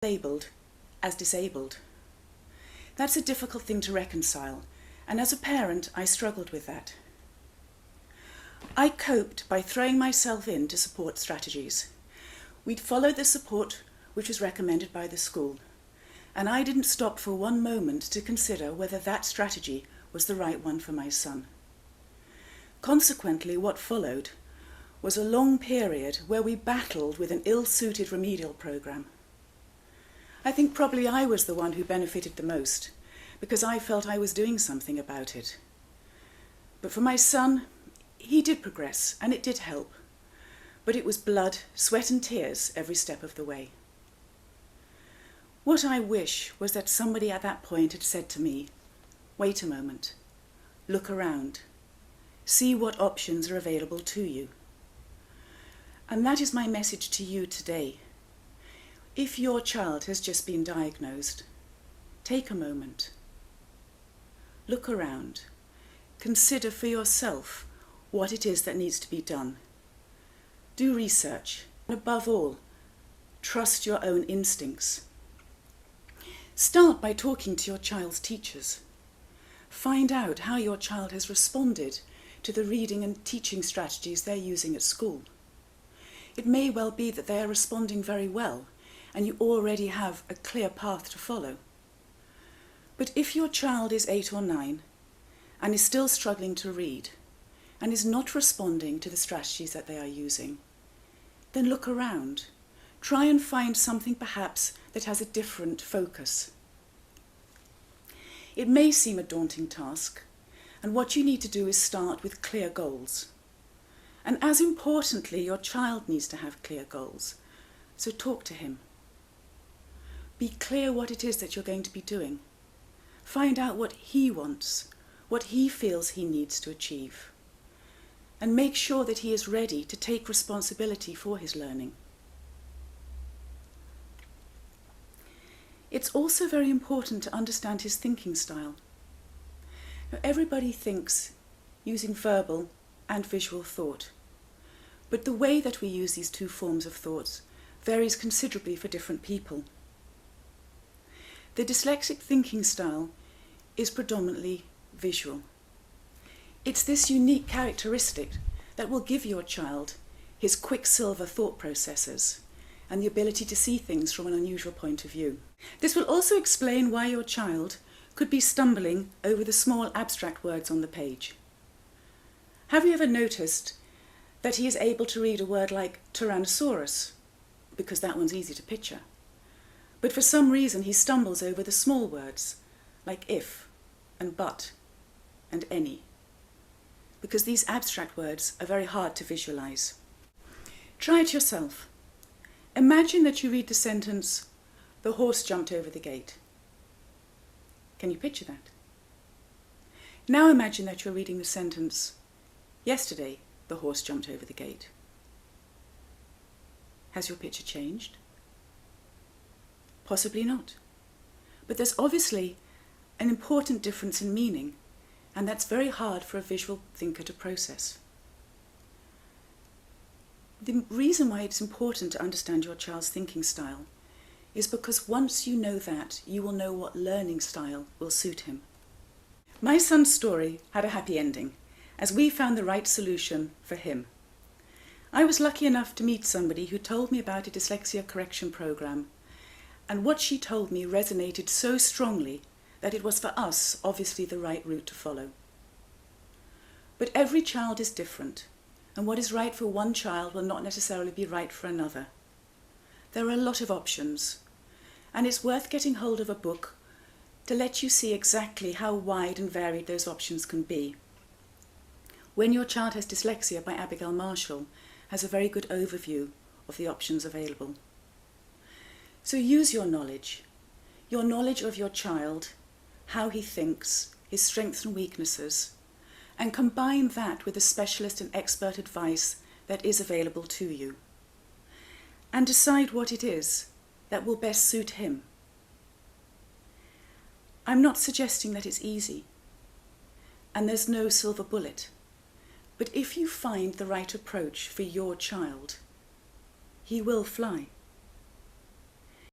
labelled as disabled. That's a difficult thing to reconcile, and as a parent I struggled with that. I coped by throwing myself into support strategies. We'd followed the support which was recommended by the school, and I didn't stop for one moment to consider whether that strategy was the right one for my son. Consequently, what followed was a long period where we battled with an ill-suited remedial programme. I think probably I was the one who benefited the most, because I felt I was doing something about it. But for my son, he did progress, and it did help. But it was blood, sweat and tears every step of the way. What I wish was that somebody at that point had said to me, "Wait a moment, look around, see what options are available to you." And that is my message to you today. If your child has just been diagnosed, take a moment. Look around. Consider for yourself what it is that needs to be done. Do research, and above all, trust your own instincts. Start by talking to your child's teachers. Find out how your child has responded to the reading and teaching strategies they're using at school. It may well be that they are responding very well, and you already have a clear path to follow. But if your child is 8 or 9 and is still struggling to read and is not responding to the strategies that they are using, then look around. Try and find something perhaps that has a different focus. It may seem a daunting task, and what you need to do is start with clear goals. And as importantly, your child needs to have clear goals, so talk to him. Be clear what it is that you're going to be doing. Find out what he wants, what he feels he needs to achieve, and make sure that he is ready to take responsibility for his learning. It's also very important to understand his thinking style. Now, everybody thinks using verbal and visual thought, but the way that we use these two forms of thoughts varies considerably for different people. The dyslexic thinking style is predominantly visual. It's this unique characteristic that will give your child his quicksilver thought processors and the ability to see things from an unusual point of view. This will also explain why your child could be stumbling over the small abstract words on the page. Have you ever noticed that he is able to read a word like Tyrannosaurus, because that one's easy to picture, but for some reason he stumbles over the small words like if and but and any, because these abstract words are very hard to visualize. Try it yourself. Imagine that you read the sentence, "The horse jumped over the gate." Can you picture that? Now imagine that you're reading the sentence, "Yesterday, the horse jumped over the gate." Has your picture changed? Possibly not. But there's obviously an important difference in meaning, and that's very hard for a visual thinker to process. The reason why it's important to understand your child's thinking style is because once you know that, you will know what learning style will suit him. My son's story had a happy ending, as we found the right solution for him. I was lucky enough to meet somebody who told me about a dyslexia correction program, and what she told me resonated so strongly that it was for us obviously the right route to follow. But every child is different, and what is right for one child will not necessarily be right for another. There are a lot of options, and it's worth getting hold of a book to let you see exactly how wide and varied those options can be. When Your Child Has Dyslexia by Abigail Marshall has a very good overview of the options available. So use your knowledge of your child, how he thinks, his strengths and weaknesses, and combine that with the specialist and expert advice that is available to you. And decide what it is that will best suit him. I'm not suggesting that it's easy, and there's no silver bullet. But if you find the right approach for your child, he will fly.